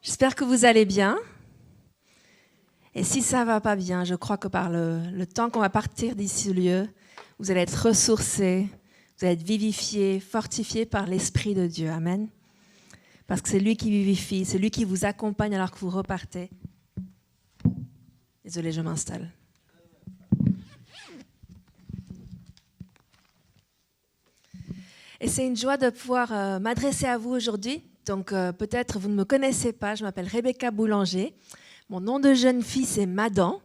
J'espère que vous allez bien. Et si ça ne va pas bien, je crois que par le temps qu'on va partir d'ici ce lieu, vous allez être ressourcés, vous allez être vivifiés, fortifiés par l'Esprit de Dieu. Amen. Parce que c'est lui qui vivifie, c'est lui qui vous accompagne alors que vous repartez. Désolée, je m'installe. Et c'est une joie de pouvoir m'adresser à vous aujourd'hui. Donc peut-être vous ne me connaissez pas, je m'appelle Rebecca Boulanger. Mon nom de jeune fille, c'est Madan.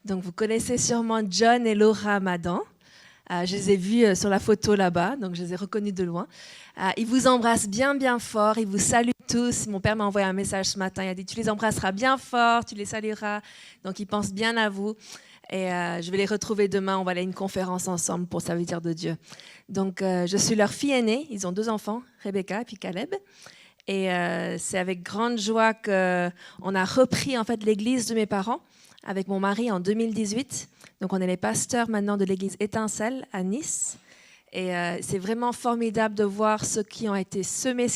Donc vous connaissez sûrement John et Laura Madan. Je les ai vus sur la photo là-bas, donc je les ai reconnus de loin. Ils vous embrassent bien, bien fort, ils vous saluent tous. Mon père m'a envoyé un message ce matin, il a dit « Tu les embrasseras bien fort, tu les salueras ». Donc ils pensent bien à vous. Et je vais les retrouver demain, on va aller à une conférence ensemble pour servir de Dieu. Donc je suis leur fille aînée, ils ont 2 enfants, Rebecca et puis Caleb. Et c'est avec grande joie qu'on a repris en fait l'église de mes parents avec mon mari en 2018. Donc on est les pasteurs maintenant de l'église Étincelle à Nice. Et c'est vraiment formidable de voir ce qui a été semé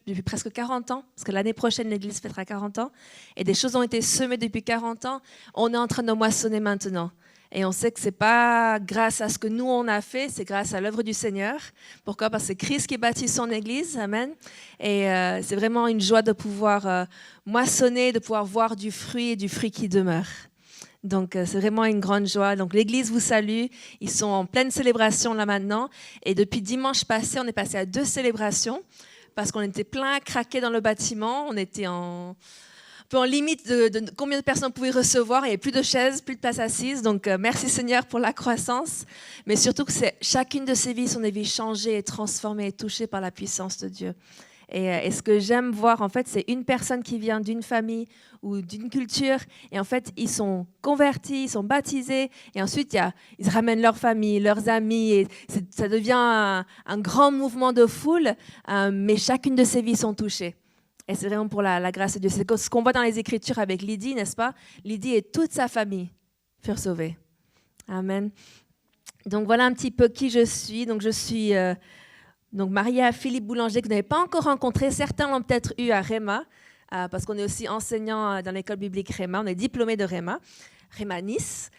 depuis presque 40 ans, parce que l'année prochaine, l'église fêtera 40 ans, et des choses ont été semées depuis 40 ans. On est en train de moissonner maintenant. Et on sait que ce n'est pas grâce à ce que nous, on a fait, c'est grâce à l'œuvre du Seigneur. Pourquoi ? Parce que c'est Christ qui bâtit son église. Amen. Et c'est vraiment une joie de pouvoir moissonner, de pouvoir voir du fruit qui demeure. Donc, c'est vraiment une grande joie. Donc, l'église vous salue. Ils sont en pleine célébration là maintenant. Et depuis dimanche passé, on est passé à 2 célébrations parce qu'on était plein à craquer dans le bâtiment. On était un peu en limite de combien de personnes on pouvait recevoir. Il n'y avait plus de chaises, plus de place assise. Donc, merci Seigneur pour la croissance. Mais surtout que chacune de ces vies sont des vies changées et transformées et touchées par la puissance de Dieu. Et ce que j'aime voir, en fait, c'est une personne qui vient d'une famille ou d'une culture, et en fait, ils sont convertis, ils sont baptisés, et ensuite, ils ramènent leur famille, leurs amis, et ça devient un grand mouvement de foule, mais chacune de ces vies sont touchées. Et c'est vraiment pour la grâce de Dieu. C'est ce qu'on voit dans les Écritures avec Lydie, n'est-ce pas ? Lydie et toute sa famille furent sauvés. Amen. Donc, voilà un petit peu qui je suis. Donc, je suis... Donc, mariée à Philippe Boulanger, que vous n'avez pas encore rencontré. Certains l'ont peut-être eu à Réma, parce qu'on est aussi enseignant dans l'école biblique Réma. On est diplômé de Réma Nice,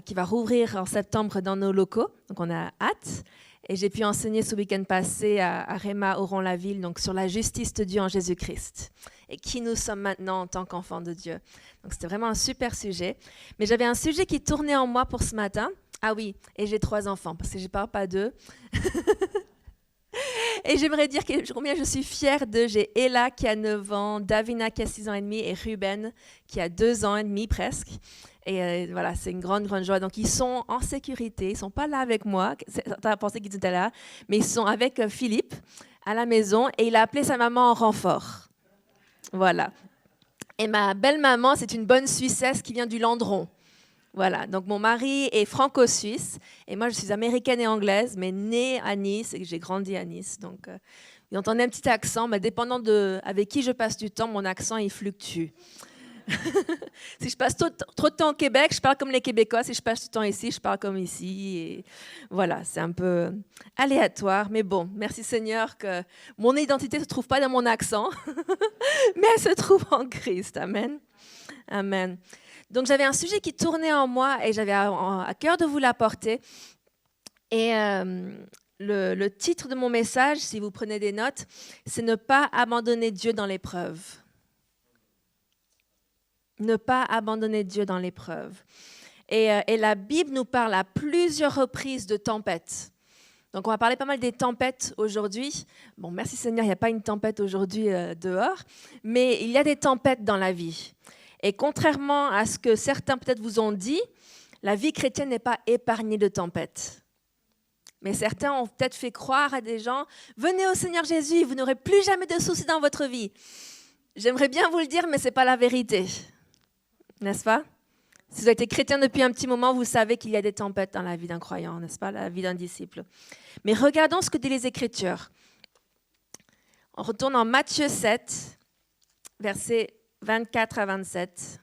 qui va rouvrir en septembre dans nos locaux. Donc, on a hâte. Et j'ai pu enseigner ce week-end passé à Réma, Oron-la-Ville, donc sur la justice de Dieu en Jésus-Christ. Et qui nous sommes maintenant en tant qu'enfants de Dieu. Donc, c'était vraiment un super sujet. Mais j'avais un sujet qui tournait en moi pour ce matin. Ah oui, et j'ai 3 enfants, parce que je ne parle pas d'eux. Et j'aimerais dire combien je suis fière d'eux. J'ai Ella qui a 9 ans, Davina qui a 6 ans et demi et Ruben qui a 2 ans et demi presque. Et voilà, c'est une grande, grande joie. Donc, ils sont en sécurité. Ils ne sont pas là avec moi. Certains ont pensé qu'ils étaient là. Mais ils sont avec Philippe à la maison et il a appelé sa maman en renfort. Voilà. Et ma belle-maman, c'est une bonne Suissesse qui vient du Landron. Voilà, donc mon mari est franco-suisse et moi je suis américaine et anglaise, mais née à Nice et j'ai grandi à Nice. Donc, vous entendez un petit accent, mais dépendant avec qui je passe du temps, mon accent il fluctue. Si je passe trop de temps au Québec, je parle comme les Québécois. Si je passe du temps ici, je parle comme ici. Et voilà, c'est un peu aléatoire, mais bon, merci Seigneur que mon identité ne se trouve pas dans mon accent, mais elle se trouve en Christ. Amen. Amen. Donc, j'avais un sujet qui tournait en moi et j'avais à cœur de vous l'apporter. Et le titre de mon message, si vous prenez des notes, c'est « Ne pas abandonner Dieu dans l'épreuve ». Ne pas abandonner Dieu dans l'épreuve. Et la Bible nous parle à plusieurs reprises de tempêtes. Donc, on va parler pas mal des tempêtes aujourd'hui. Bon, merci Seigneur, il n'y a pas une tempête aujourd'hui dehors, mais il y a des tempêtes dans la vie. Et contrairement à ce que certains peut-être vous ont dit, la vie chrétienne n'est pas épargnée de tempêtes. Mais certains ont peut-être fait croire à des gens, venez au Seigneur Jésus, vous n'aurez plus jamais de soucis dans votre vie. J'aimerais bien vous le dire, mais ce n'est pas la vérité. N'est-ce pas ? Si vous avez été chrétien depuis un petit moment, vous savez qu'il y a des tempêtes dans la vie d'un croyant, n'est-ce pas ? La vie d'un disciple. Mais regardons ce que disent les Écritures. On retourne en Matthieu 7, versets 24 à 27.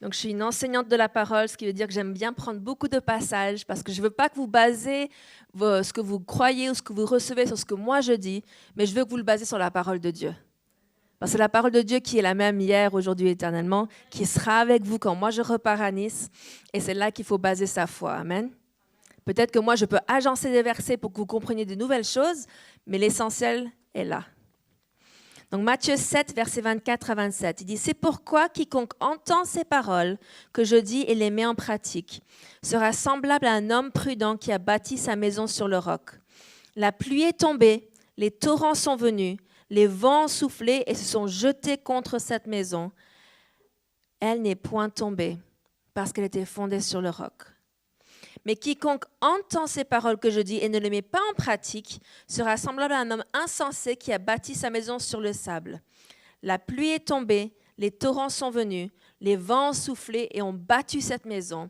Donc, je suis une enseignante de la parole, ce qui veut dire que j'aime bien prendre beaucoup de passages parce que je ne veux pas que vous basez ce que vous croyez ou ce que vous recevez sur ce que moi je dis, mais je veux que vous le basez sur la parole de Dieu. Parce que c'est la parole de Dieu qui est la même hier, aujourd'hui, éternellement, qui sera avec vous quand moi je repars à Nice. Et c'est là qu'il faut baser sa foi. Amen. Peut-être que moi, je peux agencer des versets pour que vous compreniez de nouvelles choses, mais l'essentiel est là. Donc Matthieu 7, versets 24 à 27, il dit « C'est pourquoi quiconque entend ces paroles que je dis et les met en pratique sera semblable à un homme prudent qui a bâti sa maison sur le roc. La pluie est tombée, les torrents sont venus, les vents ont soufflé et se sont jetés contre cette maison. Elle n'est point tombée parce qu'elle était fondée sur le roc. Mais quiconque entend ces paroles que je dis et ne les met pas en pratique sera semblable à un homme insensé qui a bâti sa maison sur le sable. La pluie est tombée, les torrents sont venus, les vents ont soufflé et ont battu cette maison.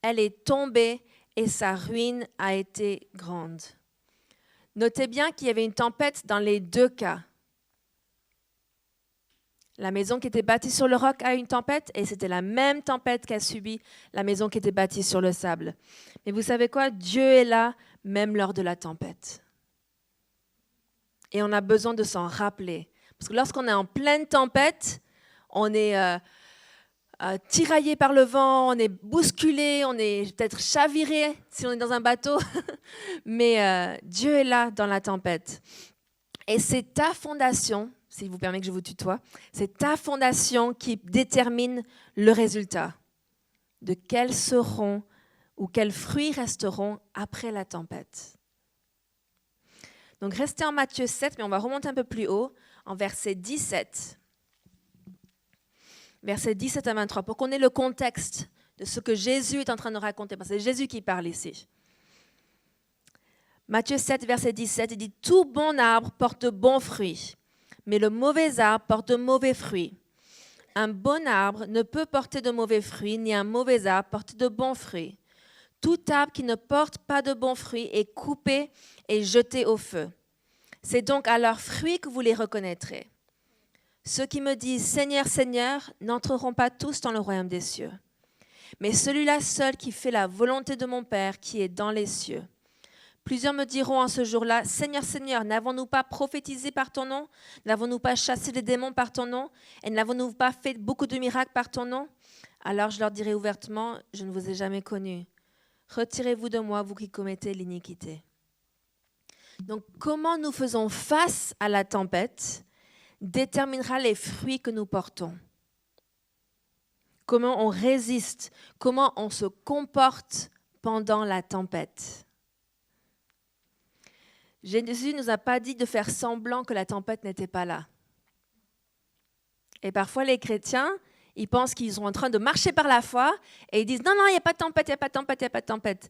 Elle est tombée et sa ruine a été grande. » Notez bien qu'il y avait une tempête dans les deux cas. La maison qui était bâtie sur le roc a eu une tempête et c'était la même tempête qu'a subie la maison qui était bâtie sur le sable. Mais vous savez quoi? Dieu est là même lors de la tempête. Et on a besoin de s'en rappeler. Parce que lorsqu'on est en pleine tempête, on est tiraillé par le vent, on est bousculé, on est peut-être chaviré si on est dans un bateau. Mais Dieu est là dans la tempête. Et c'est ta fondation, s'il vous permet que je vous tutoie, c'est ta fondation qui détermine le résultat de quels seront ou quels fruits resteront après la tempête. Donc restez en Matthieu 7, mais on va remonter un peu plus haut, en verset 17. Verset 17 à 23, pour qu'on ait le contexte de ce que Jésus est en train de raconter, parce que c'est Jésus qui parle ici. Matthieu 7, verset 17, il dit « Tout bon arbre porte de bons fruits, mais le mauvais arbre porte de mauvais fruits. Un bon arbre ne peut porter de mauvais fruits, ni un mauvais arbre porter de bons fruits. Tout arbre qui ne porte pas de bons fruits est coupé et jeté au feu. C'est donc à leurs fruits que vous les reconnaîtrez. Ceux qui me disent « Seigneur, Seigneur » n'entreront pas tous dans le royaume des cieux. Mais celui-là seul qui fait la volonté de mon Père qui est dans les cieux. Plusieurs me diront en ce jour-là, « Seigneur, Seigneur, n'avons-nous pas prophétisé par ton nom? N'avons-nous pas chassé les démons par ton nom? Et n'avons-nous pas fait beaucoup de miracles par ton nom? » Alors je leur dirai ouvertement, « Je ne vous ai jamais connus. Retirez-vous de moi, vous qui commettez l'iniquité. » Donc, comment nous faisons face à la tempête déterminera les fruits que nous portons. Comment on résiste, comment on se comporte pendant la tempête. Jésus ne nous a pas dit de faire semblant que la tempête n'était pas là. Et parfois, les chrétiens, ils pensent qu'ils sont en train de marcher par la foi et ils disent « Non, non, il n'y a pas de tempête, il n'y a pas de tempête, il n'y a pas de tempête. »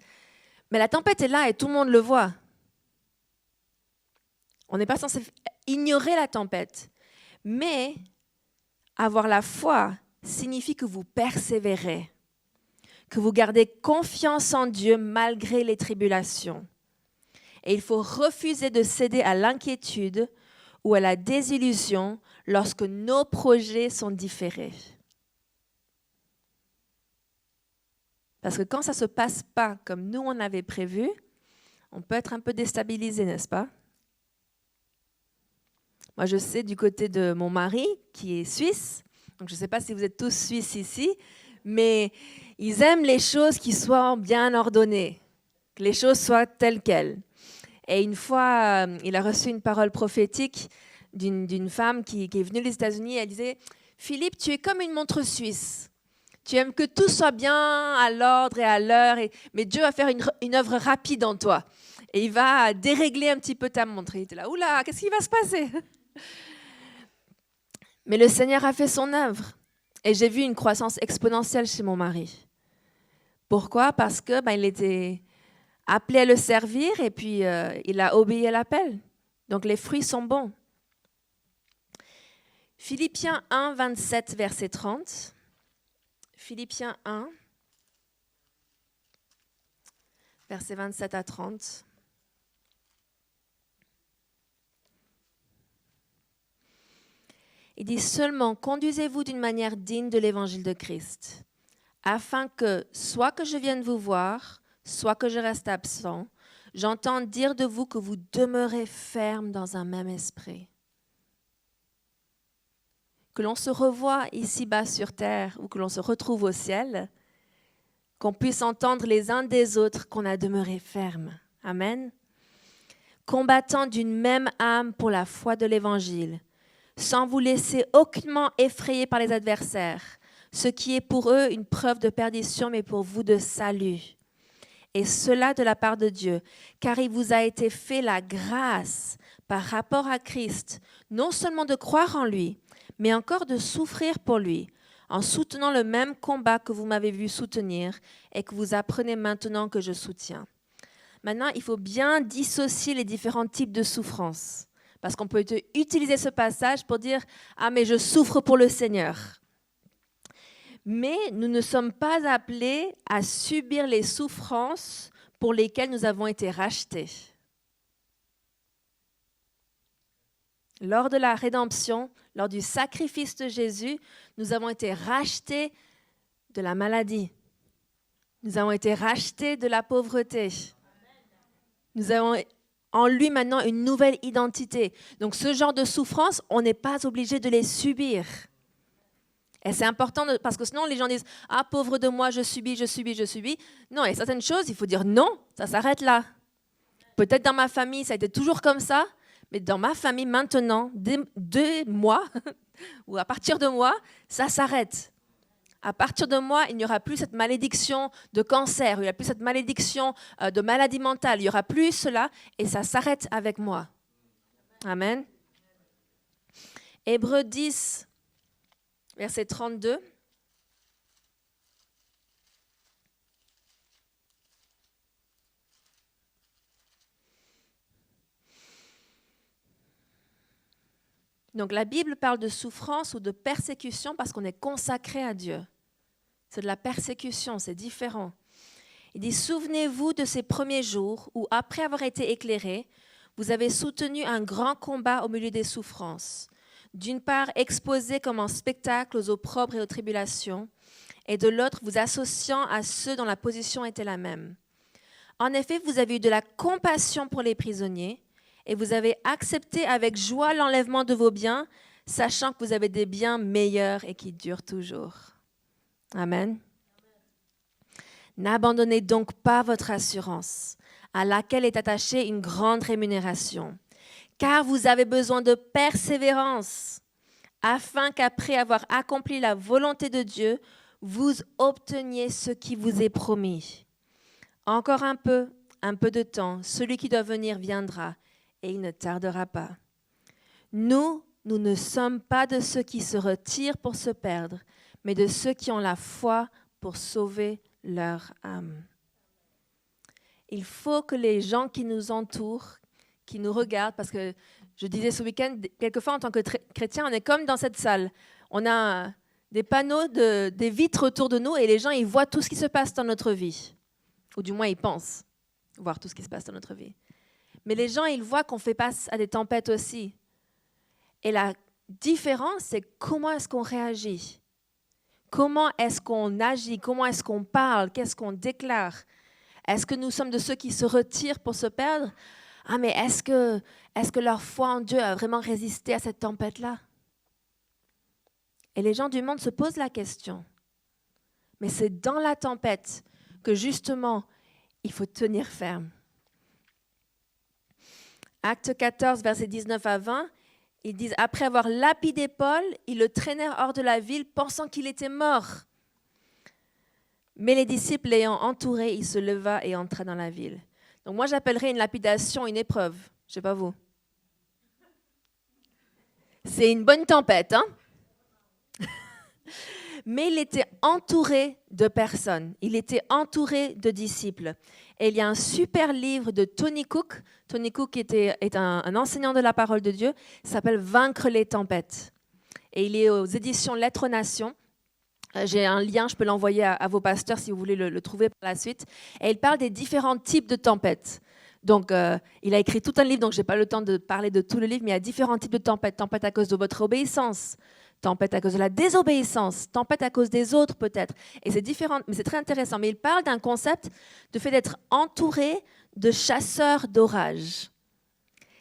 Mais la tempête est là et tout le monde le voit. On n'est pas censé ignorer la tempête. Mais avoir la foi signifie que vous persévérez, que vous gardez confiance en Dieu malgré les tribulations. Et il faut refuser de céder à l'inquiétude ou à la désillusion lorsque nos projets sont différés. Parce que quand ça ne se passe pas comme nous on avait prévu, on peut être un peu déstabilisé, n'est-ce pas? Moi, je sais du côté de mon mari, qui est suisse, donc je ne sais pas si vous êtes tous suisses ici, mais ils aiment les choses qui soient bien ordonnées, que les choses soient telles quelles. Et une fois, il a reçu une parole prophétique d'une femme qui est venue des États-Unis. Elle disait « Philippe, tu es comme une montre suisse. Tu aimes que tout soit bien à l'ordre et à l'heure, mais Dieu va faire une œuvre rapide en toi. Et il va dérégler un petit peu ta montre. » Il était là « Oula, qu'est-ce qui va se passer ?» Mais le Seigneur a fait son œuvre. Et j'ai vu une croissance exponentielle chez mon mari. Pourquoi? Parce que il était appelé à le servir et puis il a obéi à l'appel. Donc les fruits sont bons. Philippiens 1, 27, verset 30. Philippiens 1, verset 27 à 30. Il dit seulement, conduisez-vous d'une manière digne de l'évangile de Christ, afin que, soit que je vienne vous voir, soit que je reste absent, j'entends dire de vous que vous demeurez ferme dans un même esprit. Que l'on se revoie ici-bas sur terre ou que l'on se retrouve au ciel, qu'on puisse entendre les uns des autres qu'on a demeuré ferme. Amen. Combattant d'une même âme pour la foi de l'Évangile, sans vous laisser aucunement effrayer par les adversaires, ce qui est pour eux une preuve de perdition, mais pour vous de salut. Et cela de la part de Dieu, car il vous a été fait la grâce par rapport à Christ, non seulement de croire en lui, mais encore de souffrir pour lui, en soutenant le même combat que vous m'avez vu soutenir et que vous apprenez maintenant que je soutiens. Maintenant, il faut bien dissocier les différents types de souffrances, parce qu'on peut utiliser ce passage pour dire « Ah, mais je souffre pour le Seigneur ». Mais nous ne sommes pas appelés à subir les souffrances pour lesquelles nous avons été rachetés. Lors de la rédemption, lors du sacrifice de Jésus, nous avons été rachetés de la maladie. Nous avons été rachetés de la pauvreté. Nous avons en lui maintenant une nouvelle identité. Donc ce genre de souffrance, on n'est pas obligé de les subir. Et c'est important parce que sinon les gens disent « Ah, pauvre de moi, je subis. » Non, il y a certaines choses, il faut dire non, ça s'arrête là. Peut-être dans ma famille, ça a été toujours comme ça, mais dans ma famille maintenant, dès moi, ou à partir de moi, ça s'arrête. À partir de moi, il n'y aura plus cette malédiction de cancer, il n'y aura plus cette malédiction de maladie mentale, il n'y aura plus cela, et ça s'arrête avec moi. Amen. Hébreux 10, verset 32. Donc la Bible parle de souffrance ou de persécution parce qu'on est consacré à Dieu. C'est de la persécution, c'est différent. Il dit « Souvenez-vous de ces premiers jours où, après avoir été éclairés, vous avez soutenu un grand combat au milieu des souffrances. D'une part, exposés comme en spectacle aux opprobres et aux tribulations, et de l'autre, vous associant à ceux dont la position était la même. En effet, vous avez eu de la compassion pour les prisonniers, et vous avez accepté avec joie l'enlèvement de vos biens, sachant que vous avez des biens meilleurs et qui durent toujours. » Amen. N'abandonnez donc pas votre assurance, à laquelle est attachée une grande rémunération, car vous avez besoin de persévérance, afin qu'après avoir accompli la volonté de Dieu, vous obteniez ce qui vous est promis. Encore un peu de temps, celui qui doit venir viendra, et il ne tardera pas. Nous ne sommes pas de ceux qui se retirent pour se perdre, mais de ceux qui ont la foi pour sauver leur âme. Il faut que les gens qui nous entourent, qui nous regardent, parce que je disais ce week-end, quelquefois en tant que chrétien, on est comme dans cette salle. On a des panneaux, des vitres autour de nous et les gens, ils voient tout ce qui se passe dans notre vie. Ou du moins, ils pensent voir tout ce qui se passe dans notre vie. Mais les gens, ils voient qu'on fait face à des tempêtes aussi. Et la différence, c'est comment est-ce qu'on réagit. Comment est-ce qu'on agit? Comment est-ce qu'on parle? Qu'est-ce qu'on déclare? Est-ce que nous sommes de ceux qui se retirent pour se perdre? Ah, mais est-ce que leur foi en Dieu a vraiment résisté à cette tempête-là? Et les gens du monde se posent la question. Mais c'est dans la tempête que justement, il faut tenir ferme. Acte 14, versets 19 à 20, ils disent « Après avoir lapidé Paul, ils le traînèrent hors de la ville, pensant qu'il était mort. Mais les disciples l'ayant entouré, il se leva et entra dans la ville. » Donc moi, j'appellerais une lapidation une épreuve. Je ne sais pas vous. C'est une bonne tempête, hein? Mais il était entouré de personnes. Il était entouré de disciples. Et il y a un super livre de Tony Cook. Tony Cook est un enseignant de la parole de Dieu. Il s'appelle « Vaincre les tempêtes ». Et il est aux éditions Lettres aux Nations. J'ai un lien, je peux l'envoyer à vos pasteurs si vous voulez le trouver par la suite. Et il parle des différents types de tempêtes. Donc, il a écrit tout un livre, donc je n'ai pas le temps de parler de tout le livre, mais il y a différents types de tempêtes. Tempête à cause de votre obéissance, tempête à cause de la désobéissance, tempête à cause des autres peut-être. Et c'est différent, mais c'est très intéressant. Mais il parle d'un concept de fait d'être entouré de chasseurs d'orage.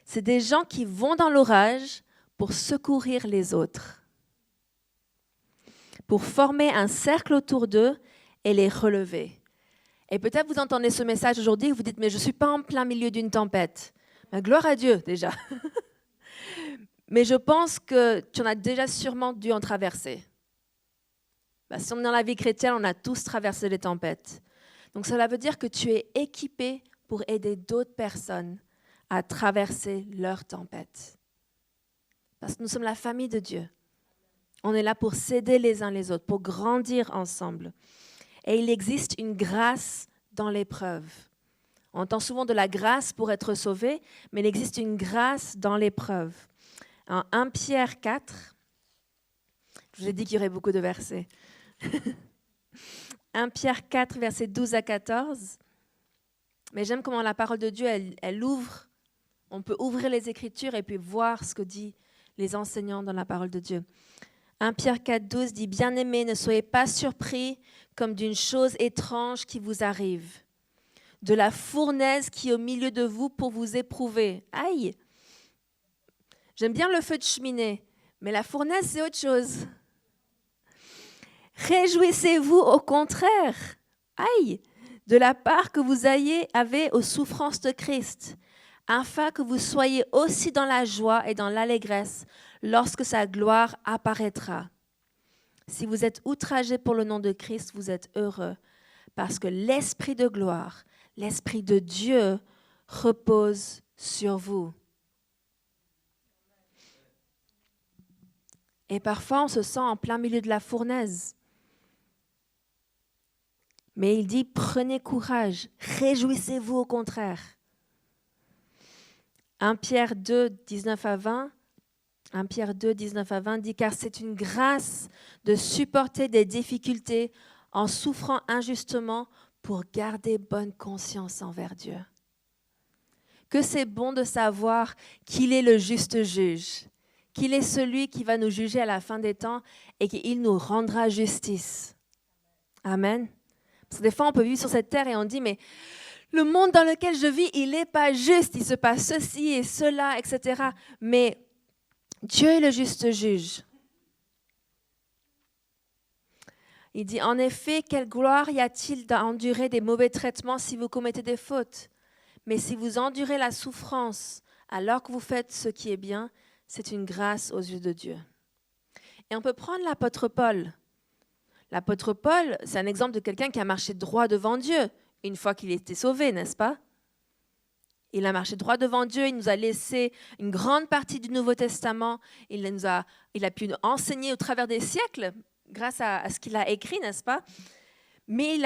C'est des gens qui vont dans l'orage pour secourir les autres, pour former un cercle autour d'eux et les relever. Et peut-être vous entendez ce message aujourd'hui et vous dites « mais je ne suis pas en plein milieu d'une tempête ». Gloire à Dieu déjà. Mais je pense que tu en as déjà sûrement dû en traverser. Si on est dans la vie chrétienne, on a tous traversé les tempêtes. Donc cela veut dire que tu es équipé pour aider d'autres personnes à traverser leur tempête. Parce que nous sommes la famille de Dieu. On est là pour s'aider les uns les autres, pour grandir ensemble. Et il existe une grâce dans l'épreuve. On entend souvent de la grâce pour être sauvé, mais il existe une grâce dans l'épreuve. En 1 Pierre 4, je vous ai dit qu'il y aurait beaucoup de versets. 1 Pierre 4, versets 12 à 14. Mais j'aime comment la parole de Dieu, elle ouvre. On peut ouvrir les Écritures et puis voir ce que disent les enseignants dans la parole de Dieu. 1 Pierre 4, 12 dit « Bien-aimés, ne soyez pas surpris comme d'une chose étrange qui vous arrive, de la fournaise qui est au milieu de vous pour vous éprouver. » Aïe! J'aime bien le feu de cheminée, mais la fournaise, c'est autre chose. Réjouissez-vous au contraire, aïe, de la part que vous avez aux souffrances de Christ, afin que vous soyez aussi dans la joie et dans l'allégresse lorsque sa gloire apparaîtra. Si vous êtes outragés pour le nom de Christ, vous êtes heureux, parce que l'Esprit de gloire, l'Esprit de Dieu repose sur vous. Et parfois, on se sent en plein milieu de la fournaise. Mais il dit, prenez courage, réjouissez-vous au contraire. 1 Pierre 2, 19 à 20, 1 Pierre 2, 19 à 20 dit, car c'est une grâce de supporter des difficultés en souffrant injustement pour garder bonne conscience envers Dieu. Que c'est bon de savoir qu'il est le juste juge, qu'il est celui qui va nous juger à la fin des temps et qu'il nous rendra justice. Amen. Parce que des fois, on peut vivre sur cette terre et on dit, mais le monde dans lequel je vis, il n'est pas juste, il se passe ceci et cela, etc. Mais Dieu est le juste juge. Il dit, en effet, quelle gloire y a-t-il d'endurer des mauvais traitements si vous commettez des fautes? Mais si vous endurez la souffrance alors que vous faites ce qui est bien, c'est une grâce aux yeux de Dieu. Et on peut prendre l'apôtre Paul. L'apôtre Paul, c'est un exemple de quelqu'un qui a marché droit devant Dieu une fois qu'il était sauvé, n'est-ce pas? Il a marché droit devant Dieu, il nous a laissé une grande partie du Nouveau Testament, il a pu nous enseigner au travers des siècles grâce à ce qu'il a écrit, n'est-ce pas? Mais il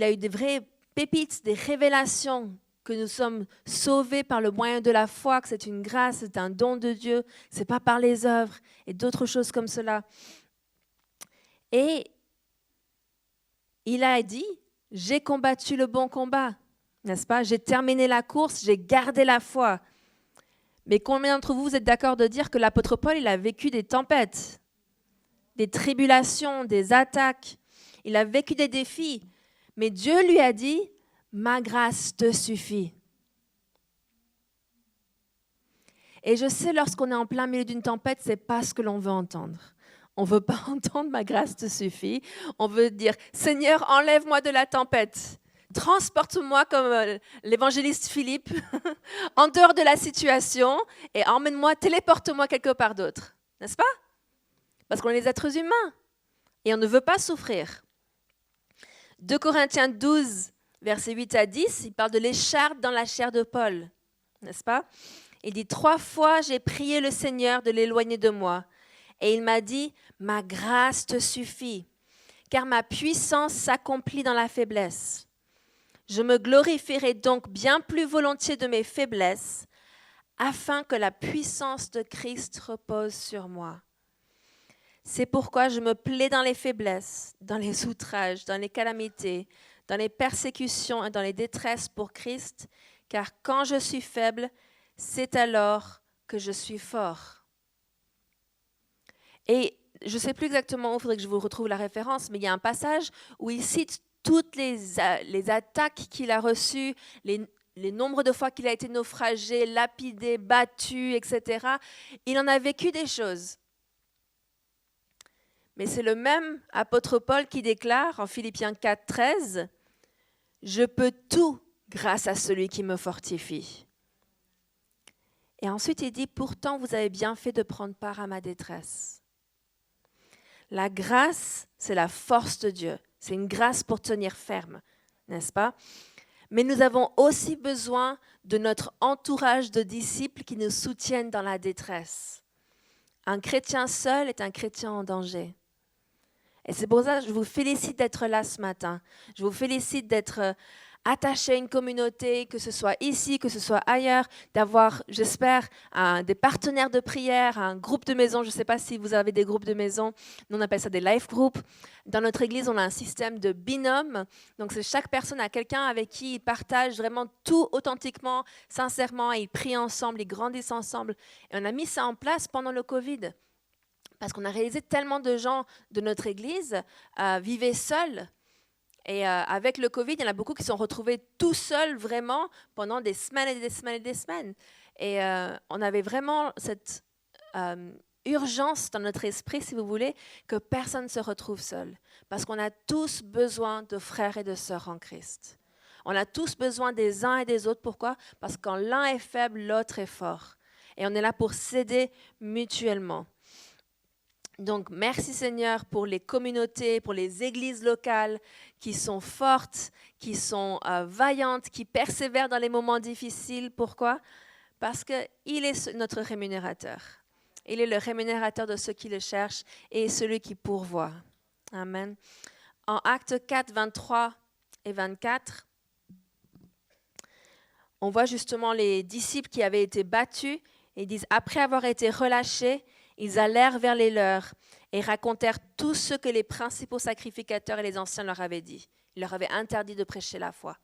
a eu des vraies pépites, des révélations que nous sommes sauvés par le moyen de la foi, que c'est une grâce, c'est un don de Dieu, ce n'est pas par les œuvres et d'autres choses comme cela. Et il a dit, j'ai combattu le bon combat, n'est-ce pas? J'ai terminé la course, j'ai gardé la foi. Mais combien d'entre vous êtes d'accord de dire que l'apôtre Paul, il a vécu des tempêtes, des tribulations, des attaques, il a vécu des défis, mais Dieu lui a dit, ma grâce te suffit. Et je sais, lorsqu'on est en plein milieu d'une tempête, ce n'est pas ce que l'on veut entendre. On ne veut pas entendre « ma grâce te suffit ». On veut dire « Seigneur, enlève-moi de la tempête. Transporte-moi comme l'évangéliste Philippe en dehors de la situation et emmène-moi, téléporte-moi quelque part d'autre. » N'est-ce pas? Parce qu'on est des êtres humains et on ne veut pas souffrir. 2 Corinthiens 12, versets 8 à 10, il parle de l'écharpe dans la chair de Paul. N'est-ce pas? Il dit « 3 fois j'ai prié le Seigneur de l'éloigner de moi. Et il m'a dit, ma grâce te suffit, car ma puissance s'accomplit dans la faiblesse. Je me glorifierai donc bien plus volontiers de mes faiblesses, afin que la puissance de Christ repose sur moi. C'est pourquoi je me plais dans les faiblesses, dans les outrages, dans les calamités, dans les persécutions et dans les détresses pour Christ, car quand je suis faible, c'est alors que je suis fort. » Et je ne sais plus exactement où, il faudrait que je vous retrouve la référence, mais il y a un passage où il cite toutes les attaques qu'il a reçues, les nombres de fois qu'il a été naufragé, lapidé, battu, etc. Il en a vécu des choses. Mais c'est le même apôtre Paul qui déclare en Philippiens 4, 13, « Je peux tout grâce à celui qui me fortifie. » Et ensuite il dit, « Pourtant vous avez bien fait de prendre part à ma détresse. » La grâce, c'est la force de Dieu. C'est une grâce pour tenir ferme, n'est-ce pas? Mais nous avons aussi besoin de notre entourage de disciples qui nous soutiennent dans la détresse. Un chrétien seul est un chrétien en danger. Et c'est pour ça que je vous félicite d'être là ce matin. Je vous félicite d'être attaché à une communauté, que ce soit ici, que ce soit ailleurs, d'avoir, j'espère, des partenaires de prière, un groupe de maison. Je ne sais pas si vous avez des groupes de maison. Nous, on appelle ça des life groups. Dans notre église, on a un système de binôme. Donc, c'est chaque personne a quelqu'un avec qui ils partagent vraiment tout authentiquement, sincèrement. Et ils prient ensemble, ils grandissent ensemble. Et on a mis ça en place pendant le Covid. Parce qu'on a réalisé tellement de gens de notre église vivaient seuls. Et avec le Covid, il y en a beaucoup qui se sont retrouvés tout seuls vraiment pendant des semaines et des semaines et des semaines. Et on avait vraiment cette urgence dans notre esprit, si vous voulez, que personne ne se retrouve seul. Parce qu'on a tous besoin de frères et de sœurs en Christ. On a tous besoin des uns et des autres. Pourquoi? Parce que quand l'un est faible, l'autre est fort. Et on est là pour s'aider mutuellement. Donc, merci Seigneur pour les communautés, pour les églises locales qui sont fortes, qui sont vaillantes, qui persévèrent dans les moments difficiles. Pourquoi? Parce qu'il est notre rémunérateur. Il est le rémunérateur de ceux qui le cherchent et celui qui pourvoit. Amen. En Actes 4, 23 et 24, on voit justement les disciples qui avaient été battus et ils disent « Après avoir été relâchés, ils allèrent vers les leurs et racontèrent tout ce que les principaux sacrificateurs et les anciens leur avaient dit. Ils leur avaient interdit de prêcher la foi.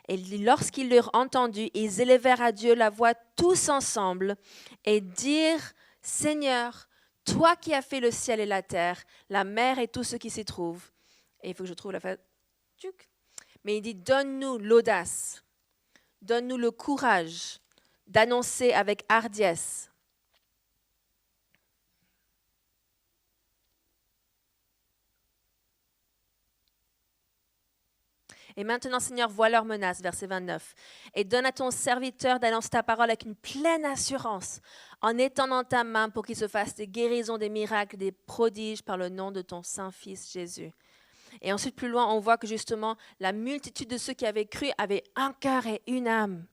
Et lorsqu'ils l'eurent entendu, ils élevèrent à Dieu la voix tous ensemble et dirent « Seigneur, toi qui as fait le ciel et la terre, la mer et tout ce qui s'y trouve. » Et il faut que je trouve la phrase. Mais il dit « Donne-nous l'audace, donne-nous le courage d'annoncer avec hardiesse. » Et maintenant, Seigneur, vois leurs menaces, verset 29. Et donne à ton serviteur d'annoncer ta parole avec une pleine assurance, en étendant ta main pour qu'il se fasse des guérisons, des miracles, des prodiges par le nom de ton Saint-Fils Jésus. Et ensuite, plus loin, on voit que justement, la multitude de ceux qui avaient cru avaient un cœur et une âme.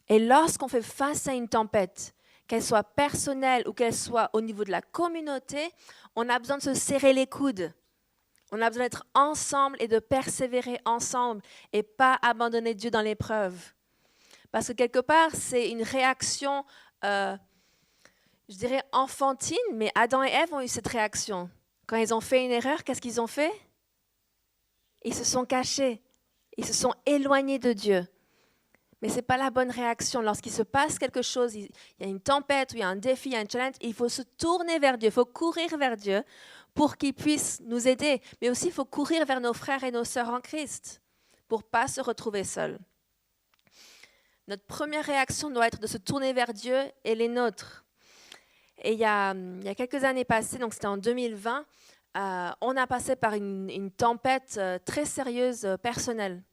Et lorsqu'on fait face à une tempête, qu'elle soit personnelle ou qu'elle soit au niveau de la communauté, on a besoin de se serrer les coudes. On a besoin d'être ensemble et de persévérer ensemble et pas abandonner Dieu dans l'épreuve. Parce que quelque part, c'est une réaction, je dirais enfantine, mais Adam et Ève ont eu cette réaction. Quand ils ont fait une erreur, qu'est-ce qu'ils ont fait? Ils se sont cachés, ils se sont éloignés de Dieu. Mais ce n'est pas la bonne réaction. Lorsqu'il se passe quelque chose, il y a une tempête, ou il y a un défi, il y a un challenge, il faut se tourner vers Dieu, il faut courir vers Dieu pour qu'il puisse nous aider. Mais aussi, il faut courir vers nos frères et nos sœurs en Christ pour ne pas se retrouver seuls. Notre première réaction doit être de se tourner vers Dieu et les nôtres. Et il y a quelques années passées, donc c'était en 2020, on a passé par une tempête très sérieuse personnelle.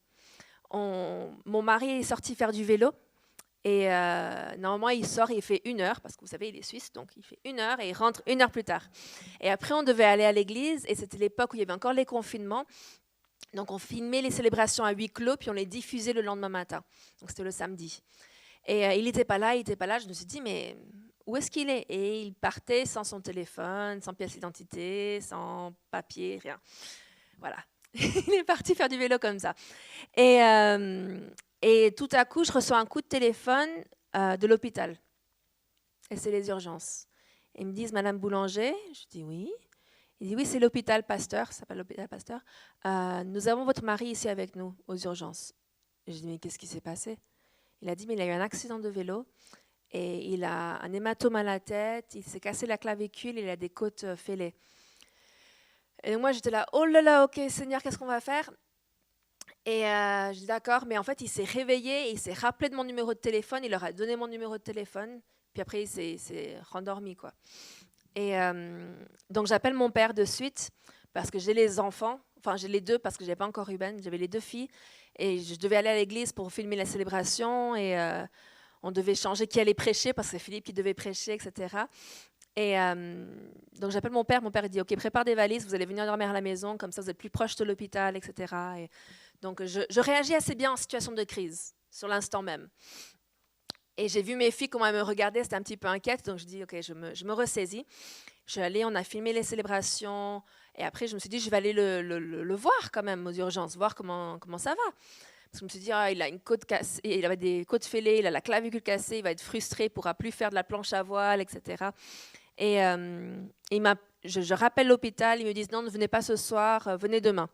Mon mari est sorti faire du vélo et normalement il sort, il fait 1 heure parce que vous savez il est suisse, donc il fait 1 heure et il rentre 1 heure plus tard. Et après on devait aller à l'église et c'était l'époque où il y avait encore les confinements, donc on filmait les célébrations à huis clos puis on les diffusait le lendemain matin, donc c'était le samedi. Et il n'était pas là, je me suis dit mais où est-ce qu'il est? Et il partait sans son téléphone, sans pièce d'identité, sans papier, rien. Voilà. Il est parti faire du vélo comme ça. Et tout à coup, je reçois un coup de téléphone de l'hôpital. Et c'est les urgences. Et ils me disent, Madame Boulanger? Je dis oui. Il dit, oui, c'est l'hôpital Pasteur, ça s'appelle l'hôpital Pasteur. Nous avons votre mari ici avec nous, aux urgences. Et je dis, mais qu'est-ce qui s'est passé? Il a dit, mais il a eu un accident de vélo Et il a un hématome à la tête, il s'est cassé la clavicule, il a des côtes fêlées. Et moi, j'étais là, oh là là, ok, Seigneur, qu'est-ce qu'on va faire? Et je dis d'accord, mais en fait, il s'est réveillé, il s'est rappelé de mon numéro de téléphone, il leur a donné mon numéro de téléphone, puis après, il s'est rendormi, quoi. Et donc, j'appelle mon père de suite, parce que j'ai les enfants, enfin, j'ai les deux, parce que je n'avais pas encore Ruben, j'avais les deux filles, et je devais aller à l'église pour filmer la célébration, et on devait changer qui allait prêcher, parce que c'est Philippe qui devait prêcher, etc. Et donc j'appelle mon père il dit « Ok, prépare des valises, vous allez venir dormir à la maison, comme ça vous êtes plus proche de l'hôpital, etc. » Et donc je réagis assez bien en situation de crise, sur l'instant même. Et j'ai vu mes filles, comment elles me regardaient, c'était un petit peu inquiète, donc je dis « Ok, je me ressaisis. » Je suis allée, on a filmé les célébrations, et après je me suis dit « Je vais aller le voir quand même aux urgences, voir comment ça va. » Parce que je me suis dit, il a une côte cassée, il avait des côtes fêlées, il a la clavicule cassée, il va être frustré, il ne pourra plus faire de la planche à voile, etc. Et je rappelle l'hôpital, ils me disent, non, ne venez pas ce soir, venez demain.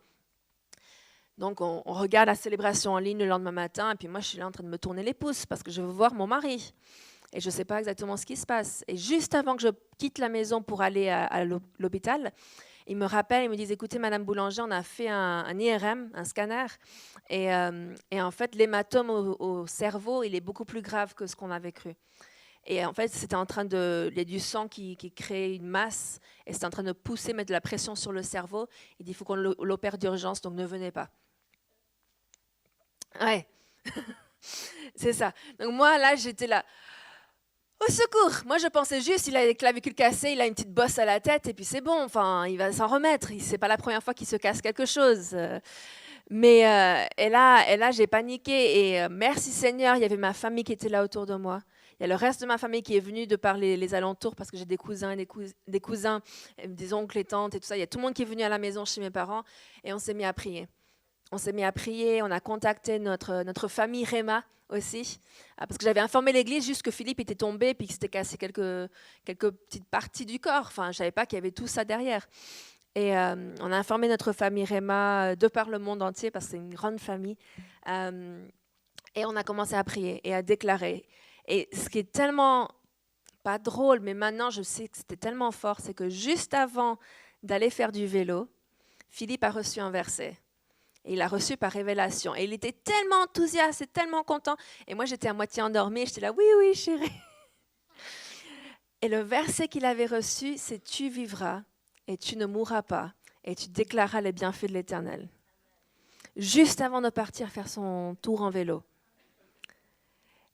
Donc on regarde la célébration en ligne le lendemain matin, et puis moi je suis là en train de me tourner les pouces, parce que je veux voir mon mari. Et je ne sais pas exactement ce qui se passe. Et juste avant que je quitte la maison pour aller à l'hôpital, ils me rappellent, ils me disent « Écoutez, Madame Boulanger, on a fait un IRM, un scanner, et en fait, l'hématome au cerveau, il est beaucoup plus grave que ce qu'on avait cru. » Et en fait, c'était en train il y a du sang qui crée une masse, et c'était en train de pousser, mettre de la pression sur le cerveau. Il dit « Il faut qu'on l'opère d'urgence, donc ne venez pas. » Ouais, c'est ça. Donc moi, là, j'étais là. Au secours! Moi, je pensais juste, il a les clavicules cassées, il a une petite bosse à la tête, et puis c'est bon, enfin, il va s'en remettre. C'est pas la première fois qu'il se casse quelque chose. Et là, j'ai paniqué, et merci Seigneur, il y avait ma famille qui était là autour de moi. Il y a le reste de ma famille qui est venu de par les alentours, parce que j'ai des cousins, des cousins, des oncles et tantes et tout ça. Il y a tout le monde qui est venu à la maison chez mes parents, et on s'est mis à prier. On s'est mis à prier, on a contacté notre famille Réma aussi, parce que j'avais informé l'église juste que Philippe était tombé puis qu'il s'était cassé quelques petites parties du corps. Enfin, je ne savais pas qu'il y avait tout ça derrière. Et on a informé notre famille Réma de par le monde entier, parce que c'est une grande famille. Et on a commencé à prier et à déclarer. Et ce qui est tellement, pas drôle, mais maintenant je sais que c'était tellement fort, c'est que juste avant d'aller faire du vélo, Philippe a reçu un verset. Et il l'a reçu par révélation. Et il était tellement enthousiaste et tellement content. Et moi, j'étais à moitié endormie. J'étais là, oui, oui, chérie. Et le verset qu'il avait reçu, c'est « Tu vivras et tu ne mourras pas et tu déclareras les bienfaits de l'Éternel. » Juste avant de partir faire son tour en vélo.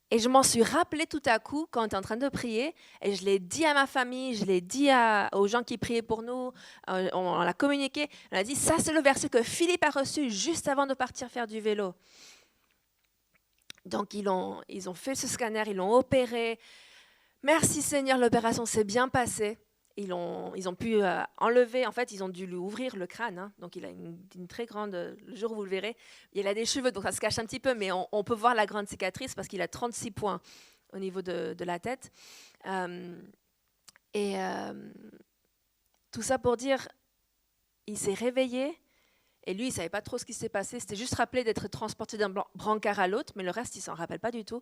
Et je m'en suis rappelée tout à coup quand on était en train de prier, et je l'ai dit à ma famille, je l'ai dit aux gens qui priaient pour nous, on l'a communiqué, on a dit, ça c'est le verset que Philippe a reçu juste avant de partir faire du vélo. Donc ils ont fait ce scanner, ils l'ont opéré. Merci Seigneur, l'opération s'est bien passée. Ils ont pu enlever, en fait, ils ont dû lui ouvrir le crâne. Hein. Donc, il a une très grande, le jour où vous le verrez, il a des cheveux, donc ça se cache un petit peu, mais on peut voir la grande cicatrice parce qu'il a 36 points au niveau de la tête. Tout ça pour dire, il s'est réveillé, et lui, il ne savait pas trop ce qui s'est passé. C'était juste rappelé d'être transporté d'un brancard à l'autre, mais le reste, il ne s'en rappelle pas du tout.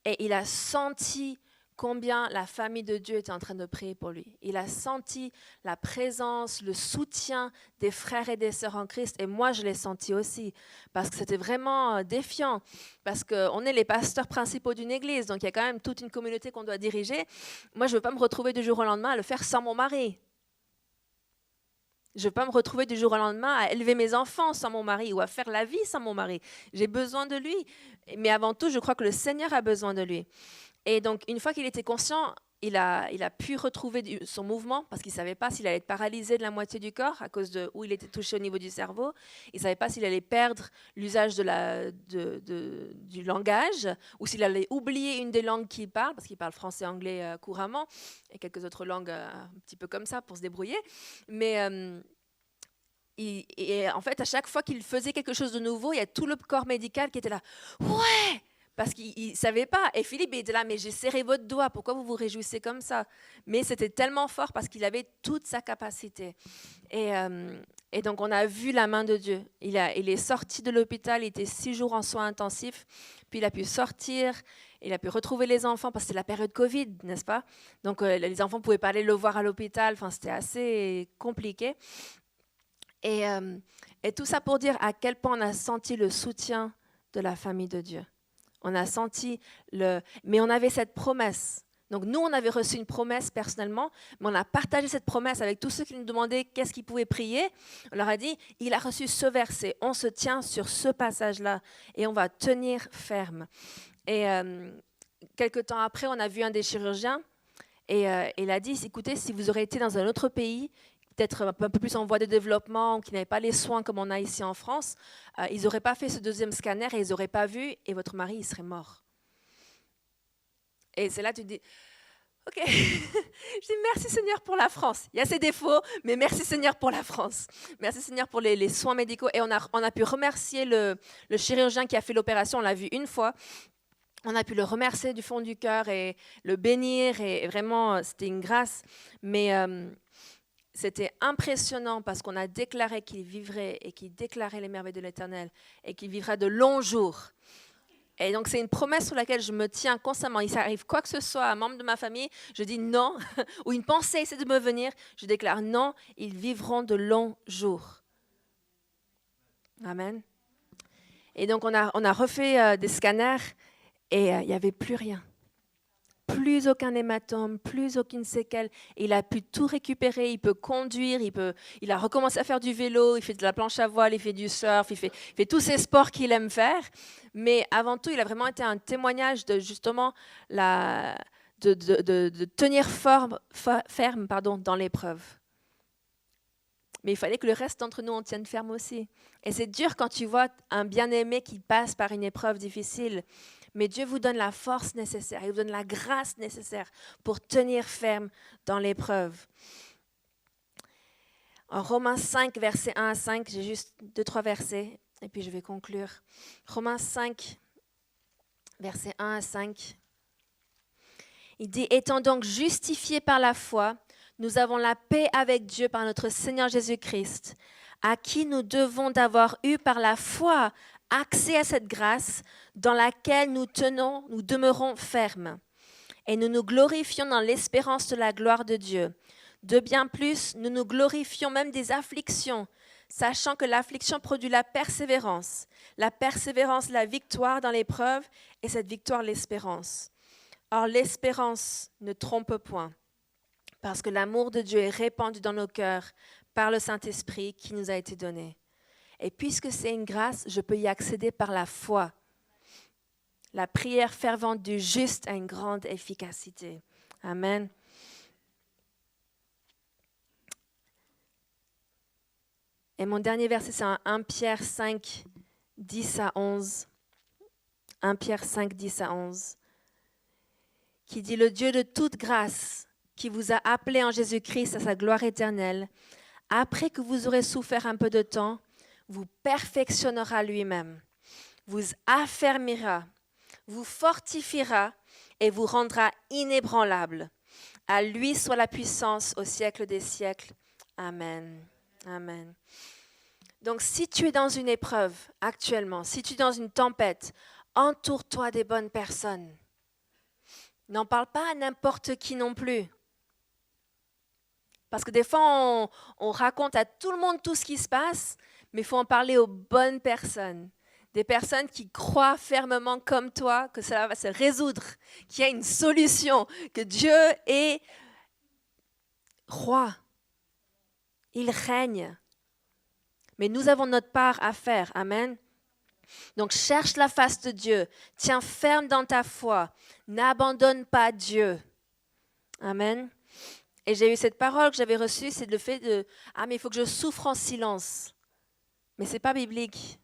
Et il a senti combien la famille de Dieu était en train de prier pour lui. Il a senti la présence, le soutien des frères et des sœurs en Christ. Et moi, je l'ai senti aussi, parce que c'était vraiment défiant. Parce qu'on est les pasteurs principaux d'une église, donc il y a quand même toute une communauté qu'on doit diriger. Moi, je ne veux pas me retrouver du jour au lendemain à le faire sans mon mari. Je ne veux pas me retrouver du jour au lendemain à élever mes enfants sans mon mari ou à faire la vie sans mon mari. J'ai besoin de lui. Mais avant tout, je crois que le Seigneur a besoin de lui. Et donc, une fois qu'il était conscient, il a pu retrouver son mouvement parce qu'il ne savait pas s'il allait être paralysé de la moitié du corps à cause de où il était touché au niveau du cerveau. Il ne savait pas s'il allait perdre l'usage du langage ou s'il allait oublier une des langues qu'il parle, parce qu'il parle français et anglais couramment et quelques autres langues un petit peu comme ça pour se débrouiller. Mais et en fait, à chaque fois qu'il faisait quelque chose de nouveau, il y a tout le corps médical qui était là. Ouais! Parce qu'il ne savait pas. Et Philippe il était là, mais j'ai serré votre doigt, pourquoi vous vous réjouissez comme ça? Mais c'était tellement fort parce qu'il avait toute sa capacité. Et Et donc, on a vu la main de Dieu. Il est sorti de l'hôpital, il était 6 jours en soins intensifs, puis il a pu sortir, il a pu retrouver les enfants, parce que c'était la période Covid, n'est-ce pas? Donc, les enfants ne pouvaient pas aller le voir à l'hôpital, enfin, c'était assez compliqué. Et tout ça pour dire à quel point on a senti le soutien de la famille de Dieu. On a senti mais on avait cette promesse. Donc nous, on avait reçu une promesse personnellement, mais on a partagé cette promesse avec tous ceux qui nous demandaient qu'est-ce qu'ils pouvaient prier. On leur a dit, il a reçu ce verset, on se tient sur ce passage-là et on va tenir ferme. Et quelques temps après, on a vu un des chirurgiens et il a dit, écoutez, si vous aurez été dans un autre pays, peut-être un peu plus en voie de développement, qui n'avaient pas les soins comme on a ici en France, ils n'auraient pas fait ce deuxième scanner et ils n'auraient pas vu, et votre mari, il serait mort. Et c'est là que tu te dis, ok, je dis merci Seigneur pour la France. Il y a ses défauts, mais merci Seigneur pour la France. Merci Seigneur pour les soins médicaux. Et on a pu remercier le chirurgien qui a fait l'opération, on l'a vu une fois. On a pu le remercier du fond du cœur et le bénir, et vraiment, c'était une grâce. Mais c'était impressionnant parce qu'on a déclaré qu'il vivrait et qu'il déclarait les merveilles de l'Éternel et qu'il vivra de longs jours. Et donc, c'est une promesse sur laquelle je me tiens constamment. Il s'arrive quoi que ce soit à un membre de ma famille, je dis non, ou une pensée essaie de me venir, je déclare non, ils vivront de longs jours. Amen. Et donc, on a refait des scanners et il n'y avait plus rien. Plus aucun hématome, plus aucune séquelle. Il a pu tout récupérer, il peut conduire, il a recommencé à faire du vélo, il fait de la planche à voile, il fait du surf, il fait tous ces sports qu'il aime faire. Mais avant tout, il a vraiment été un témoignage de justement de tenir ferme dans l'épreuve. Mais il fallait que le reste d'entre nous, on tienne ferme aussi. Et c'est dur quand tu vois un bien-aimé qui passe par une épreuve difficile. Mais Dieu vous donne la force nécessaire, il vous donne la grâce nécessaire pour tenir ferme dans l'épreuve. En Romains 5, versets 1 à 5, j'ai juste 2-3 versets et puis je vais conclure. Romains 5, versets 1 à 5. Il dit « Étant donc justifiés par la foi, nous avons la paix avec Dieu par notre Seigneur Jésus-Christ, à qui nous devons d'avoir eu par la foi accès à cette grâce dans laquelle nous demeurons fermes. Et nous nous glorifions dans l'espérance de la gloire de Dieu. De bien plus, nous nous glorifions même des afflictions, sachant que l'affliction produit la persévérance, la victoire dans l'épreuve, et cette victoire l'espérance. Or l'espérance ne trompe point, parce que l'amour de Dieu est répandu dans nos cœurs par le Saint-Esprit qui nous a été donné. Et puisque c'est une grâce, je peux y accéder par la foi. La prière fervente du juste a une grande efficacité. Amen. Et mon dernier verset, c'est 1 Pierre 5, 10 à 11. 1 Pierre 5, 10 à 11. Qui dit « Le Dieu de toute grâce, qui vous a appelé en Jésus-Christ à sa gloire éternelle, après que vous aurez souffert un peu de temps, vous perfectionnera lui-même, vous affermira, vous fortifiera et vous rendra inébranlable. À lui soit la puissance au siècle des siècles. Amen. Amen. » Donc, si tu es dans une épreuve actuellement, si tu es dans une tempête, entoure-toi des bonnes personnes. N'en parle pas à n'importe qui non plus. Parce que des fois, on raconte à tout le monde tout ce qui se passe, mais il faut en parler aux bonnes personnes. Des personnes qui croient fermement comme toi que ça va se résoudre, qu'il y a une solution, que Dieu est roi. Il règne. Mais nous avons notre part à faire. Amen. Donc, cherche la face de Dieu. Tiens ferme dans ta foi. N'abandonne pas Dieu. Amen. Et j'ai eu cette parole que j'avais reçue, c'est le fait de « Ah, mais il faut que je souffre en silence. » Mais ce n'est pas biblique.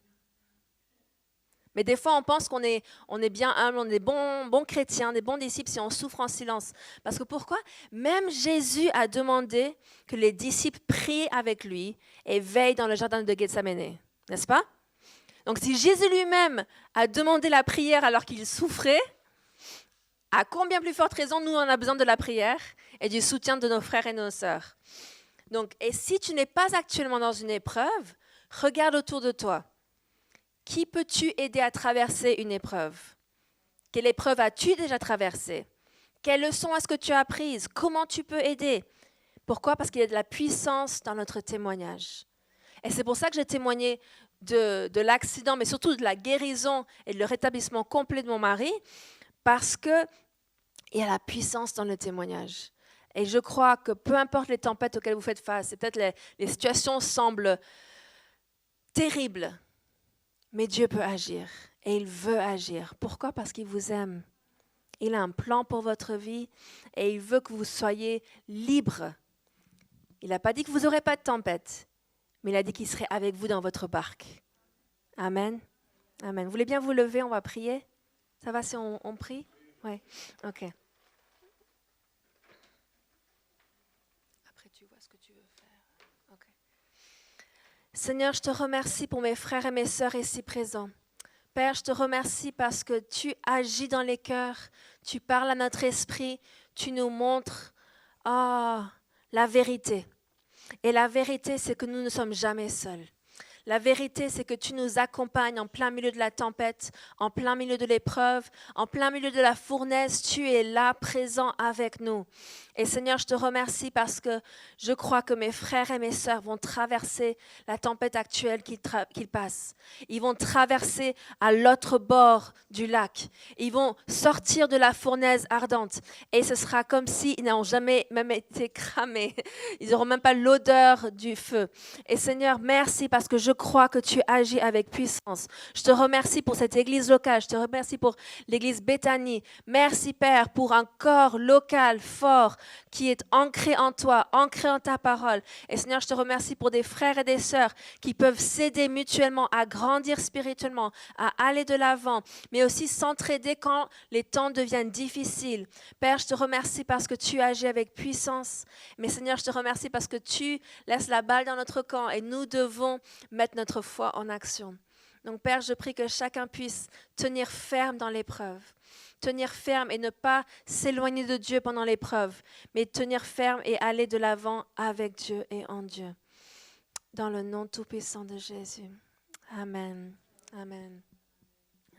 Mais des fois, on pense qu'on est bien humble, on est des bons chrétiens, des bons disciples si on souffre en silence. Parce que pourquoi ? Même Jésus a demandé que les disciples prient avec lui et veillent dans le jardin de Gethsémane. N'est-ce pas ? Donc si Jésus lui-même a demandé la prière alors qu'il souffrait, à combien plus forte raison nous on a besoin de la prière et du soutien de nos frères et nos sœurs. Donc, et si tu n'es pas actuellement dans une épreuve, regarde autour de toi. Qui peux-tu aider à traverser une épreuve? Quelle épreuve as-tu déjà traversée? Quelles leçons est-ce que tu as apprises? Comment tu peux aider? Pourquoi? Parce qu'il y a de la puissance dans notre témoignage. Et c'est pour ça que j'ai témoigné de l'accident, mais surtout de la guérison et le rétablissement complet de mon mari, parce qu'il y a la puissance dans le témoignage. Et je crois que peu importe les tempêtes auxquelles vous faites face, et peut-être les situations semblent terribles, mais Dieu peut agir et il veut agir. Pourquoi? Parce qu'il vous aime. Il a un plan pour votre vie et il veut que vous soyez libres. Il n'a pas dit que vous n'aurez pas de tempête, mais il a dit qu'il serait avec vous dans votre barque. Amen. Amen. Vous voulez bien vous lever, on va prier? Ça va si on prie? Oui. Ok. Après, tu vois ce que tu veux faire. Ok. Seigneur, je te remercie pour mes frères et mes sœurs ici présents. Père, je te remercie parce que tu agis dans les cœurs, tu parles à notre esprit, tu nous montres la vérité. Et la vérité, c'est que nous ne sommes jamais seuls. La vérité, c'est que tu nous accompagnes en plein milieu de la tempête, en plein milieu de l'épreuve, en plein milieu de la fournaise. Tu es là, présent avec nous. Et Seigneur, je te remercie parce que je crois que mes frères et mes sœurs vont traverser la tempête actuelle qu'ils passent. Ils vont traverser à l'autre bord du lac. Ils vont sortir de la fournaise ardente. Et ce sera comme s'ils n'ont jamais même été cramés. Ils n'auront même pas l'odeur du feu. Et Seigneur, merci parce que je crois que tu agis avec puissance. Je te remercie pour cette église locale. Je te remercie pour l'église Béthanie. Merci Père pour un corps local fort qui est ancré en toi, ancré en ta parole. Et Seigneur, je te remercie pour des frères et des sœurs qui peuvent s'aider mutuellement à grandir spirituellement, à aller de l'avant, mais aussi s'entraider quand les temps deviennent difficiles. Père, je te remercie parce que tu agis avec puissance. Mais Seigneur, je te remercie parce que tu laisses la balle dans notre camp et nous devons mettre notre foi en action. Donc Père, je prie que chacun puisse tenir ferme dans l'épreuve. Tenir ferme et ne pas s'éloigner de Dieu pendant l'épreuve, mais tenir ferme et aller de l'avant avec Dieu et en Dieu. Dans le nom tout-puissant de Jésus. Amen. Amen.